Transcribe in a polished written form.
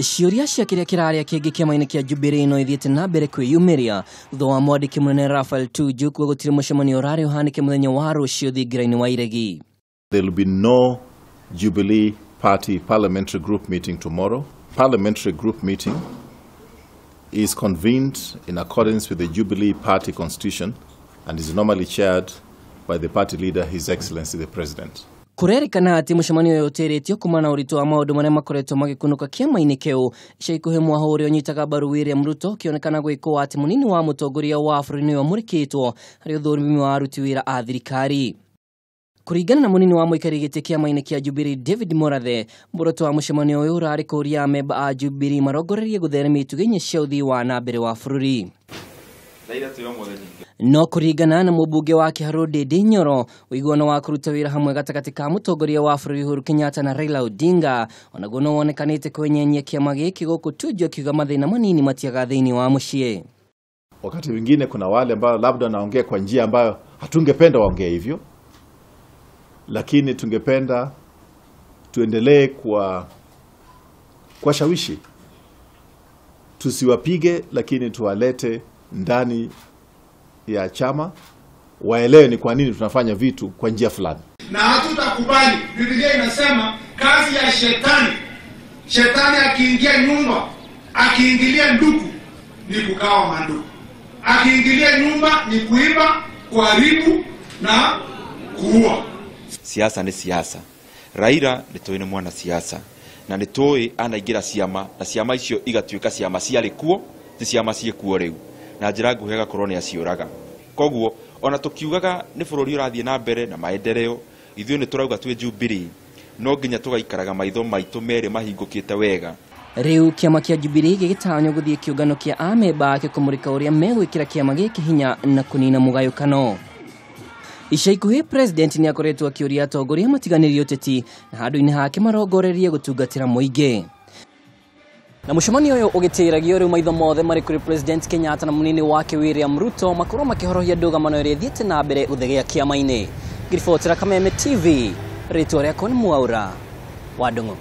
Ciũria cia kĩrĩa kĩrarĩa kĩngĩ kĩama-inĩ kĩa Jubilee no ithiĩte na mbere kwĩyumĩria thutha wa mwandĩki mũnene Raphael Tuju kuuga gũtirĩ mũcemanio ũrarĩ ũhanĩke mũthenya wa rũciũ thingira-inĩ wa iregi. There will be no Jubilee Party parliamentary group meeting tomorrow. Parliamentary group meeting is convened in accordance with the Jubilee Party constitution and is normally chaired by the party leader, His Excellency the President. Kurerikana ati mũcemanio ũyũ ũtĩrĩtio kumana na ũritũ wa maũndũ marĩa makoretwo magĩkunũka kĩama-inĩ kĩu. Ica ikuhĩ mwahũ ũrĩa ũnyitaga mbaru William Ruto kĩonekana gwĩkwo atĩ mũnini wa mũtongoria wa bũrũri nĩwe wamũrĩkĩtwo harĩ ũthũrimi wa aruti wĩra a thirikari. Kũringana na mũnini wa mũikarĩri gĩtĩ kĩama-inĩ kĩa Jubilee David Morathe, muoroto wa mũcemanio ũyũ ũrarĩ kũria amemba a Jubilee marongorerie gũtheremia itugĩ-inĩ cia ũthii wa na mbere wa bũrũri. No kũringana na mũmbunge wa Kiharu Ndindi Nyoro, ũiguano wa kũruta wĩra hamwe gatagatĩ ka mũtongoria wa bũrũri Uhuru Kenyatta na Raila Odinga onaguo no wonekanĩte kwenyenyia kĩama gĩkĩ gũkũ Tuju akiuga mathĩna manini matiaga thĩinĩ wa mũciĩ. Wakati mwingine kuna wale ambao labda naongea kwa njia ambayo hatungependa waongee hivyo, lakini tungependa tuendelee kwa shawishi, tusiwapige lakini tuwalete ndani ya chama waelewe ni kwa nini tunafanya vitu kwa njia fulani. Na hatutakubali. Biblia inasema kazi ya shetani akiingia nyumba, akiingilia ndugu ni kugawa mandugu. Akiingilia nyumba ni kuiba, kuharibu na kuua. Siasa ni siasa. Raila ni mwana siasa na nitoi anaingira ciama na ciama icio igatuĩka ciama ciarĩ kuo ti ciama ciĩkuo rĩu na njĩra nguhĩ gakorwo nĩ aciũraga. Koguo ona tukiugaga nĩ bũrũri ũrathiĩ na mbere na maendeleo, ithuĩ nĩ tũrauga twĩ Jubilee no nginya tũgaikaraga maitho maitũ merĩ mahingũkĩte wega. Rĩu kĩama kĩa Jubilee gĩgĩtanywo gũthiĩ kĩũngano kĩa amemba ake kũmũrĩka ũrĩa megwĩkĩra kĩama gĩkĩ hinya na kũnina mũgayũkano. Ica ikuhĩ president nĩ akoretwo akĩũria atongoria matiganĩrie ũteti na handũ-inĩ hake marongorerie gũtungatĩra mũingĩ. Na mũcemanio ũyũ ũgĩtĩragio rĩu maitho mothe marĩ kũrĩ President Kenyatta na mũnini wake William Ruto makorwo makĩhorohia ndũgamano ĩrĩa ĩthiĩte na mbere gũthegea kĩama-inĩ. Ngiribotera Kameme TV, rĩtwa rĩakwa nĩ Mwaura wa Ndung'u.